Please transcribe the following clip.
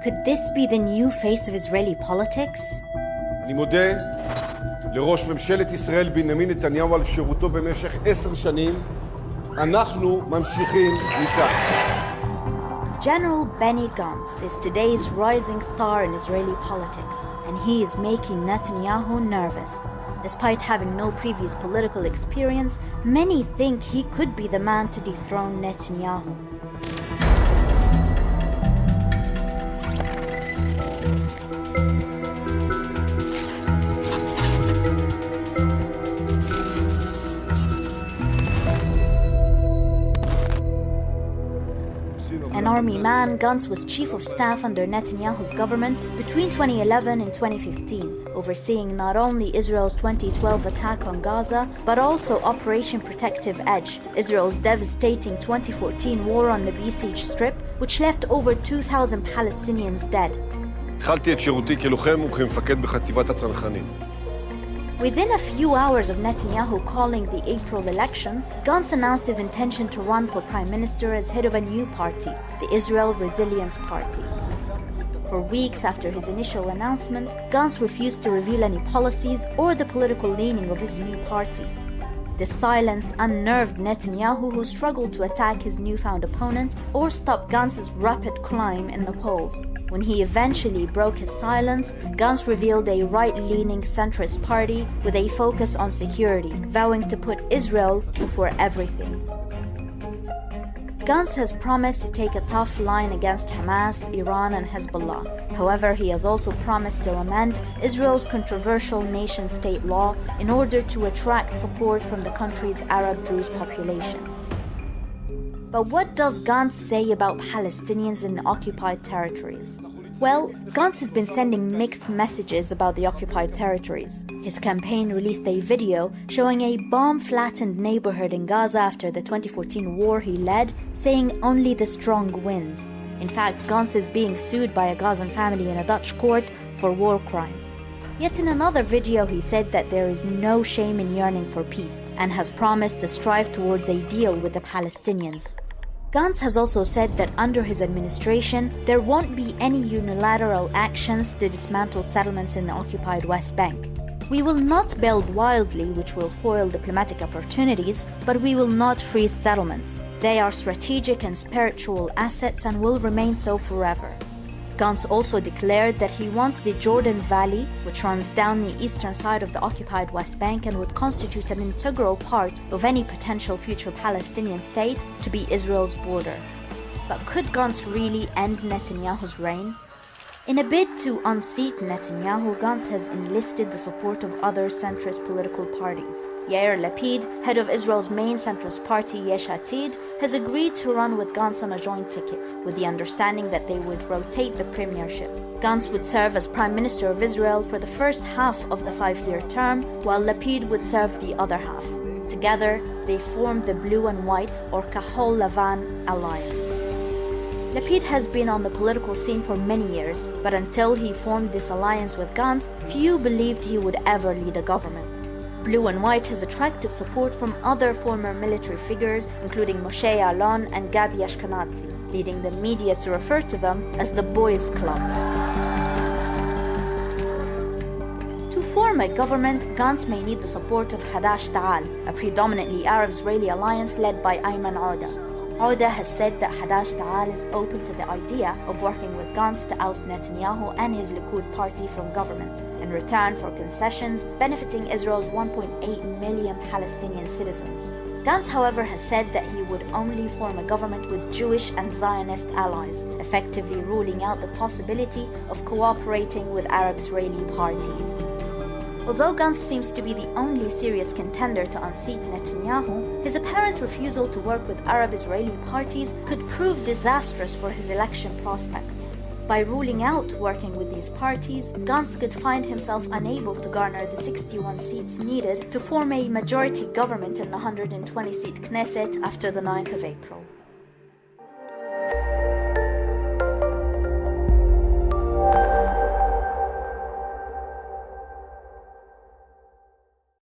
Could this be the new face of Israeli politics? אני מודה לראש ממשלת ישראל בנימין נתניהו על שירותו במשך 10 שנים. אנחנו ממשיכים מכאן. General Benny Gantz is today's rising star in Israeli politics, and he is making Netanyahu nervous. Despite having no previous political experience, many think he could be the man to dethrone Netanyahu. An army man, Gantz was chief of staff under Netanyahu's government between 2011 and 2015, overseeing not only Israel's 2012 attack on Gaza, but also Operation Protective Edge, Israel's devastating 2014 war on the besieged Strip, which left over 2,000 Palestinians dead. התחלתי את שירותי כלוחם וכמפקד בחטיבת הצנחנים. Within a few hours of Netanyahu calling the April election, Gantz announced his intention to run for prime minister as head of a new party, the Israel Resilience Party. For weeks after his initial announcement, Gantz refused to reveal any policies or the political leaning of his new party. This silence unnerved Netanyahu, who struggled to attack his newfound opponent or stop Gantz's rapid climb in the polls. When he eventually broke his silence, Gantz revealed a right-leaning centrist party with a focus on security, vowing to put Israel before everything. Gantz has promised to take a tough line against Hamas, Iran, and Hezbollah. However, he has also promised to amend Israel's controversial nation-state law in order to attract support from the country's Arab Druze population. But what does Gantz say about Palestinians in the occupied territories? Well, Gantz has been sending mixed messages about the occupied territories. His campaign released a video showing a bomb-flattened neighborhood in Gaza after the 2014 war he led, saying only the strong wins. In fact, Gantz is being sued by a Gazan family in a Dutch court for war crimes. Yet in another video he said that there is no shame in yearning for peace and has promised to strive towards a deal with the Palestinians. Gantz has also said that under his administration, there won't be any unilateral actions to dismantle settlements in the occupied West Bank. We will not build wildly, which will foil diplomatic opportunities, but we will not freeze settlements. They are strategic and spiritual assets and will remain so forever. Gantz also declared that he wants the Jordan Valley, which runs down the eastern side of the occupied West Bank and would constitute an integral part of any potential future Palestinian state, to be Israel's border. But could Gantz really end Netanyahu's reign? In a bid to unseat Netanyahu, Gantz has enlisted the support of other centrist political parties. Yair Lapid, head of Israel's main centrist party Yesh Atid, has agreed to run with Gantz on a joint ticket, with the understanding that they would rotate the premiership. Gantz would serve as Prime Minister of Israel for the first half of the 5-year term, while Lapid would serve the other half. Together, they formed the Blue and White, or Kahol Lavan, alliance. Lapid has been on the political scene for many years, but until he formed this alliance with Gantz, few believed he would ever lead a government. Blue and White has attracted support from other former military figures, including Moshe Ya'alon and Gabi Ashkenazi, leading the media to refer to them as the Boys Club. To form a government, Gantz may need the support of Hadash Ta'al, a predominantly Arab-Israeli alliance led by Ayman Auda. Auda has said that Hadash Ta'al is open to the idea of working with Gantz to oust Netanyahu and his Likud party from government, in return for concessions benefiting Israel's 1.8 million Palestinian citizens. Gantz, however, has said that he would only form a government with Jewish and Zionist allies, effectively ruling out the possibility of cooperating with Arab-Israeli parties. Although Gantz seems to be the only serious contender to unseat Netanyahu, his apparent refusal to work with Arab-Israeli parties could prove disastrous for his election prospects. By ruling out working with these parties, Gantz could find himself unable to garner the 61 seats needed to form a majority government in the 120-seat Knesset after the 9th of April.